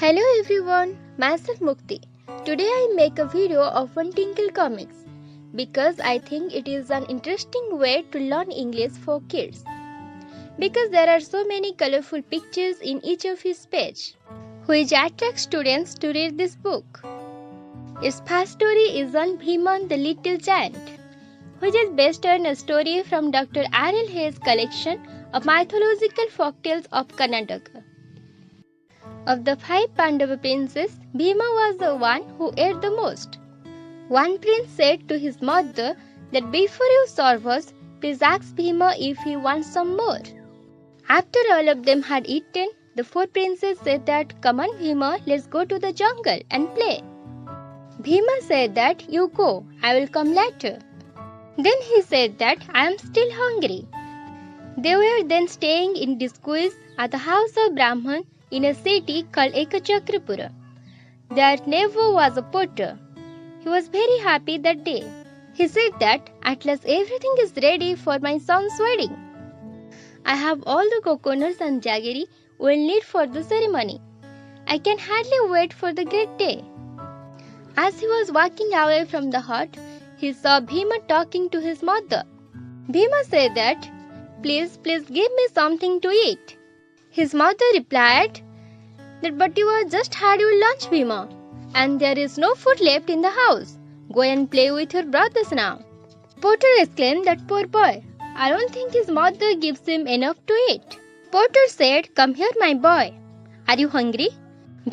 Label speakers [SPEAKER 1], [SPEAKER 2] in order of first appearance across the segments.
[SPEAKER 1] Hello everyone, myself Mukti. Today I make a video of one Tinkle comics because I think it is an interesting way to learn English for kids. Because there are so many colorful pictures in each of his page, which attract students to read this book. Its first story is on Bhiman the Little Giant, which is based on a story from Dr. R.L. Hayes' collection of mythological folktales of Karnataka. Of the 5 Pandava princes, Bhima was the one who ate the most. One prince said to his mother that before you serve us, please ask Bhima if he wants some more. After all of them had eaten, the 4 princes said that, "Come on Bhima, let's go to the jungle and play." Bhima said that, "You go, I will come later." Then he said that, "I am still hungry." They were then staying in disguise at the house of Brahman in a city called Ekachakrapura. Their neighbor was a potter. He was very happy that day. He said that, "At last everything is ready for my son's wedding. I have all the coconuts and jaggery we'll need for the ceremony. I can hardly wait for the great day." As he was walking away from the hut, he saw Bhima talking to his mother. Bhima said that, please give me something to eat." His mother replied that, "But you have just had your lunch, Bhima, and there is no food left in the house. Go and play with your brothers now." Potter exclaimed that, "Poor boy, I don't think his mother gives him enough to eat." Potter said, "Come here, my boy. Are you hungry?"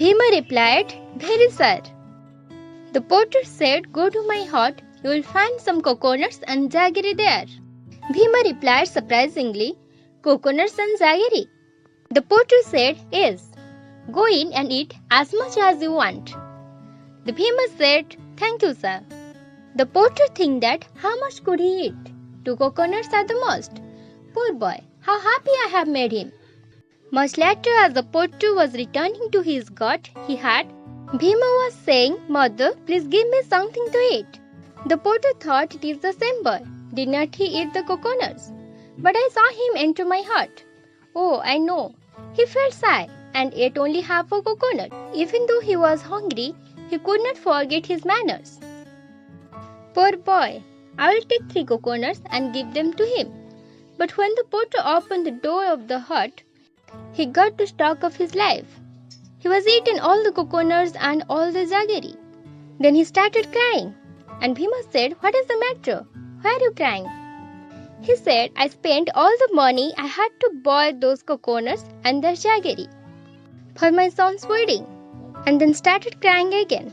[SPEAKER 1] Bhima replied, "Very, sir." The potter said, "Go to my hut, you will find some coconuts and jaggery there." Bhima replied surprisingly, "Coconuts and jaggery?" The potter said, "Yes, go in and eat as much as you want." The Bhima said, "Thank you, sir." The potter think that how much could he eat? 2 coconuts at the most. Poor boy, how happy I have made him. Much later, as the potter was returning to his gut he had, Bhima was saying, "Mother, please give me something to eat." The potter thought, it is the same boy. Did not he eat the coconuts? But I saw him enter my hut. Oh, I know. He felt shy and ate only half a coconut. Even though he was hungry, he could not forget his manners. Poor boy, I will take 3 coconuts and give them to him. But when the potter opened the door of the hut, he got to stock of his life. He was eaten all the coconuts and all the jaggery. Then he started crying. And Bhima said, "What is the matter? Why are you crying?" He said, "I spent all the money I had to buy those coconuts and their jaggery for my son's wedding," and then started crying again.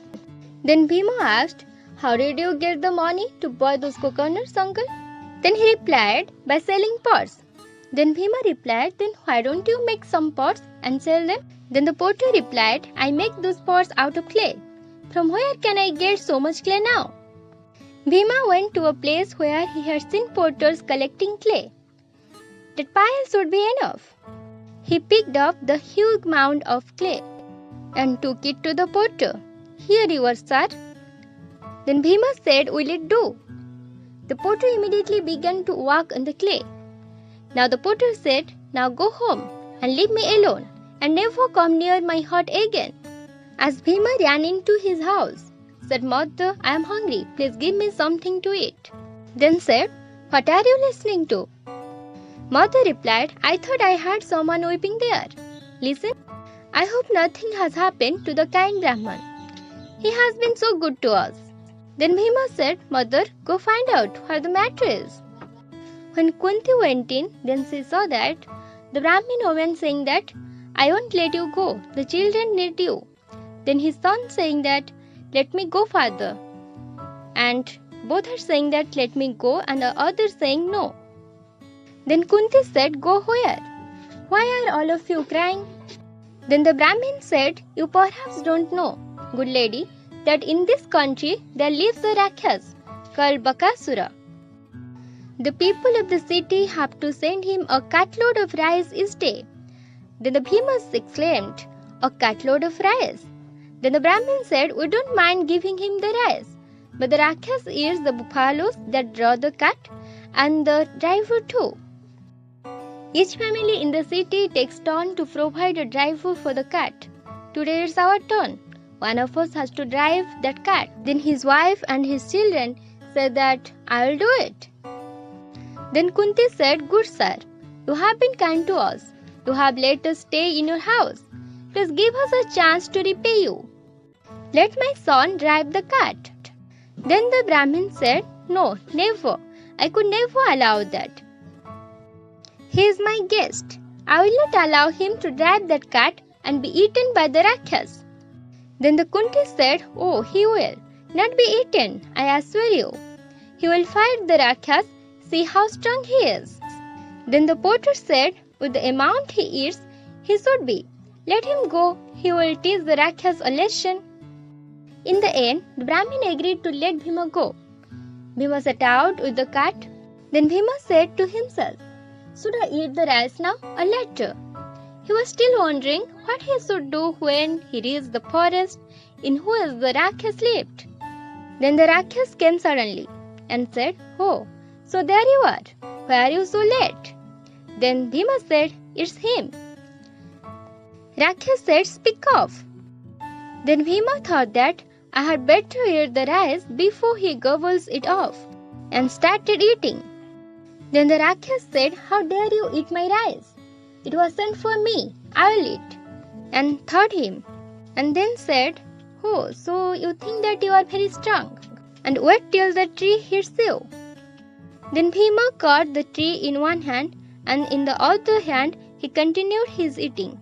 [SPEAKER 1] Then Bhima asked, "How did you get the money to buy those coconuts, uncle?" Then he replied, "By selling pots." Then Bhima replied, "Then why don't you make some pots and sell them?" Then the potter replied, "I make those pots out of clay. From where can I get so much clay now?" Bhima went to a place where he had seen potters collecting clay. That pile should be enough. He picked up the huge mound of clay and took it to the potter. "Here you are, sir." Then Bhima said, "Will it do?" The potter immediately began to walk on the clay. Now the potter said, "Now go home and leave me alone and never come near my hut again." As Bhima ran into his house, said, "Mother, I am hungry. Please give me something to eat." Then said, "What are you listening to?" Mother replied, "I thought I heard someone weeping there. Listen, I hope nothing has happened to the kind Brahman. He has been so good to us." Then Bhima said, "Mother, go find out what the matter is." When Kunti went in, then she saw that the Brahmin woman saying that, "I won't let you go. The children need you." Then his son saying that, "Let me go, father." And both are saying that, "Let me go," and the other saying no. Then Kunti said, "Go where? Why are all of you crying?" Then the Brahmin said, "You perhaps don't know, good lady, that in this country there lives a Rakshas called Bakasura. The people of the city have to send him a cartload of rice each day." Then the Bhimas exclaimed, "A cartload of rice?" Then the Brahmin said, "We don't mind giving him the rice, but the Rakshas eats the buffaloes that draw the cart and the driver too." Each family in the city takes turn to provide a driver for the cart. today it's our turn. One of us has to drive that cart. Then his wife and his children said that I will do it. Then Kunti said, good sir, you have been kind to us. You have let us stay in your house. Please give us a chance to repay you. Let my son drive the cart. Then the Brahmin said, no, never. I could never allow that. He is my guest. I will not allow him to drive that cart and be eaten by the Rakshas. Then the Kunti said, oh, he will not be eaten, I assure you. He will fight the Rakshas. See how strong he is. Then the potter said, with the amount he eats, he should be. Let him go. He will teach the Rakshas a lesson. In the end, the Brahmin agreed to let Bhima go. Bhima set out with the cart. Then Bhima said to himself, should I eat the rice now or later? He was still wondering what he should do when he reached the forest in which the Rakshas lived. Then the Rakshas came suddenly and said, oh, so there you are. Why are you so late? Then Bhima said, it's him. Rakshas said, speak off. Then Bhima thought that I had better eat the rice before he gobbles it off, and started eating. Then the Rakshas said, how dare you eat my rice? It was sent for me. I will eat. And thought him. And then said, oh, so you think that you are very strong, and wait till the tree hits you. Then Bhima caught the tree in one hand, and in the other hand he continued his eating.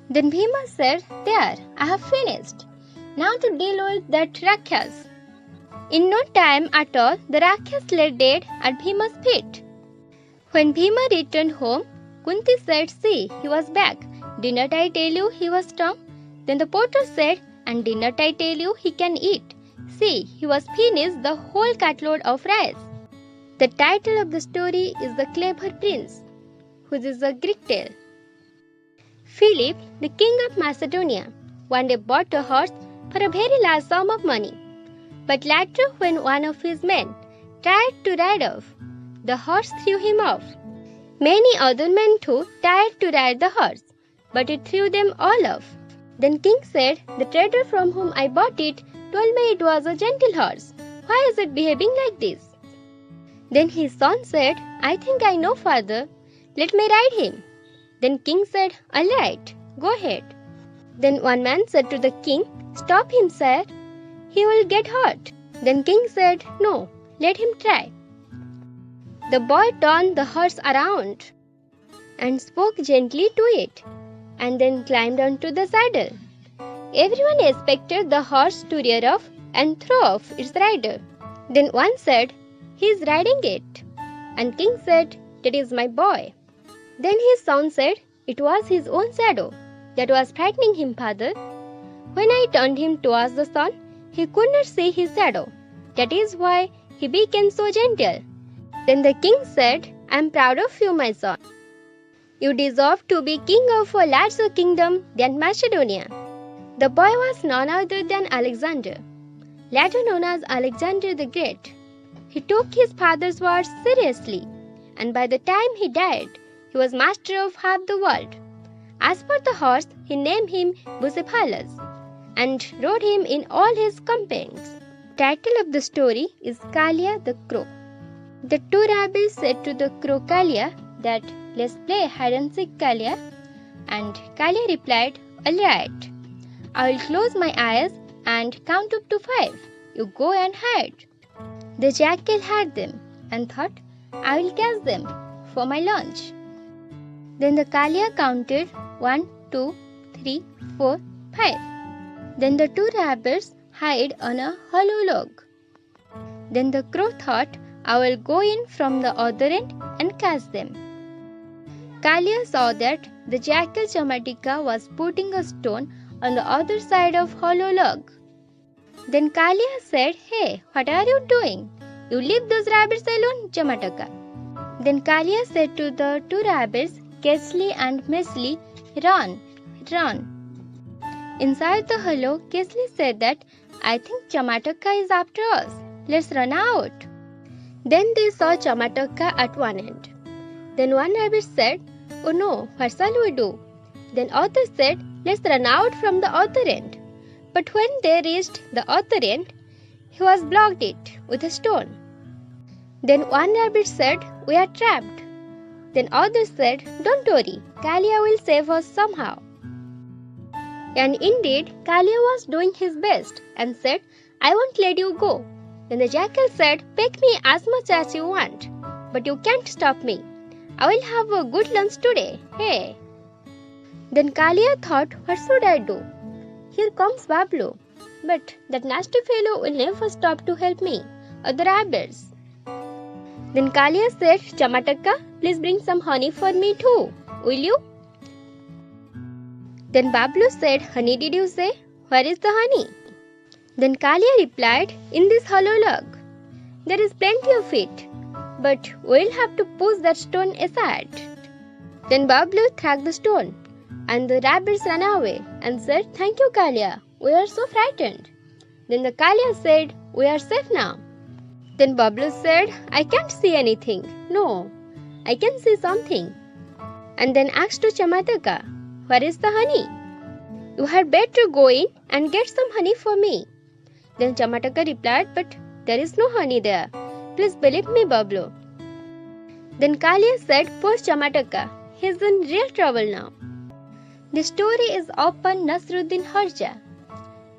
[SPEAKER 1] Then Bhima said, there, I have finished. Now to deal with that Rakshas. In no time at all, the Rakshas lay dead at Bhima's feet. When Bhima returned home, Kunti said, see, he was back. Did not I tell you he was strong? Then the potter said, and did not I tell you he can eat? See, he was finished the whole cartload of rice. The title of the story is The Clever Prince, which is a Greek tale. Philip, the king of Macedonia, one day bought a horse for a very large sum of money. But later, when one of his men tried to ride off, the horse threw him off. Many other men too tried to ride the horse, but it threw them all off. Then king said, the trader from whom I bought it told me it was a gentle horse. Why is it behaving like this? Then his son said, I think I know, father. Let me ride him. Then king said, all right, go ahead. Then one man said to the king, stop him, sir. He will get hurt. Then king said, no, let him try. The boy turned the horse around and spoke gently to it, and then climbed onto the saddle. Everyone expected the horse to rear off and throw off its rider. Then one said, he is riding it. And king said, that is my boy. Then his son said, it was his own shadow that was frightening him, father. When I turned him towards the sun, he could not see his shadow. That is why he became so gentle. Then the king said, I am proud of you, my son. You deserve to be king of a larger kingdom than Macedonia. The boy was none other than Alexander, later known as Alexander the Great. He took his father's words seriously, and by the time he died, he was master of half the world. As for the horse, he named him Bucephalus and rode him in all his campaigns. Title of the story is Kalia the Crow. The two rabbits said to the crow Kalia that let's play hide and seek, Kalia. And Kalia replied, all right. I will close my eyes and count up to 5. You go and hide. The jackal heard them and thought, I will catch them for my lunch. Then the Kalia counted 1, 2, 3, 4, 5. Then the two rabbits hid on a hollow log. Then the crow thought, I will go in from the other end and catch them. Kalia saw that the jackal Chamatika was putting a stone on the other side of hollow log. Then Kalia said, hey, what are you doing? You leave those rabbits alone, Chamataka. Then Kalia said to the two rabbits, Kesli and Mesli, run, run. Inside the hollow, Kesli said that, I think Chamataka is after us. Let's run out. Then they saw Chamataka at one end. Then one rabbit said, oh no, what shall we do? Then other said, let's run out from the other end. But when they reached the other end, he was blocked it with a stone. Then one rabbit said, we are trapped. Then others said, don't worry, Kalia will save us somehow. And indeed, Kalia was doing his best and said, I won't let you go. Then the jackal said, peck me as much as you want, but you can't stop me. I will have a good lunch today. Hey. Then Kalia thought, what should I do? Here comes Bablu. But that nasty fellow will never stop to help me or the rabbits. Then Kalia said, Chamataka, please bring some honey for me too, will you? Then Bablu said, honey did you say? Where is the honey? Then Kalia replied, in this hollow log. There is plenty of it, but we'll have to push that stone aside. Then Bablu threw the stone, and the rabbits ran away and said, thank you Kalia, we are so frightened. Then the Kalia said, we are safe now. Then Bablu said, I can't see anything. No, I can see something. And then asked to Chamataka, where is the honey? You had better go in and get some honey for me. Then Chamataka replied, but there is no honey there. Please believe me, Bablu. Then Kalia said, poor Chamataka, he is in real trouble now. The story is upon Nasruddin Harja.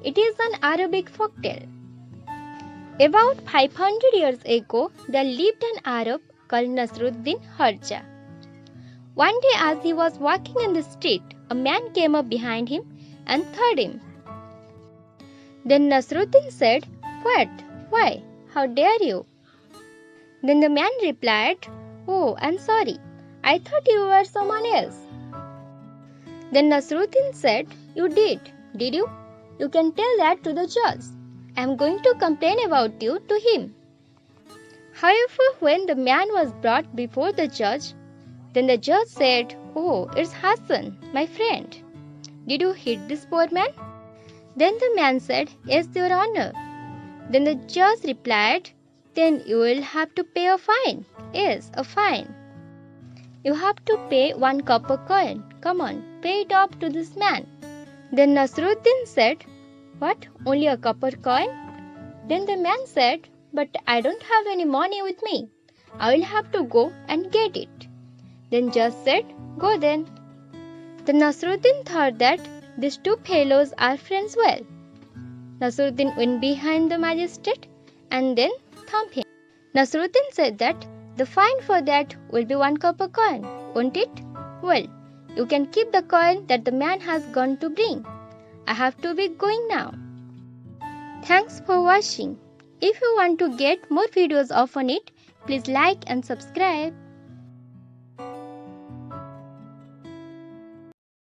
[SPEAKER 1] It is an Arabic folktale. About 500 years ago, there lived an Arab called Nasruddin Harja. One day as he was walking in the street, a man came up behind him and threatened him. Then Nasruddin said, what? Why? How dare you? Then the man replied, oh, I'm sorry. I thought you were someone else. Then Nasruddin said, you did you? You can tell that to the judge. I am going to complain about you to him. However, when the man was brought before the judge, then the judge said, oh, it's Hassan, my friend. Did you hit this poor man? Then the man said, yes, Your Honor. Then the judge replied, then you will have to pay a fine. Yes, a fine. You have to pay 1 copper coin. Come on, pay it off to this man. Then Nasruddin said, what, only a copper coin? Then the man said, but I don't have any money with me. I will have to go and get it. Then judge said, go then. Then Nasruddin thought that these two fellows are friends well. Nasruddin went behind the magistrate and then thumped him. Nasruddin said that the fine for that will be 1 copper coin, won't it? Well, you can keep the coin that the man has gone to bring. I have to be going now. Thanks for watching. If you want to get more videos of on it, please like and subscribe.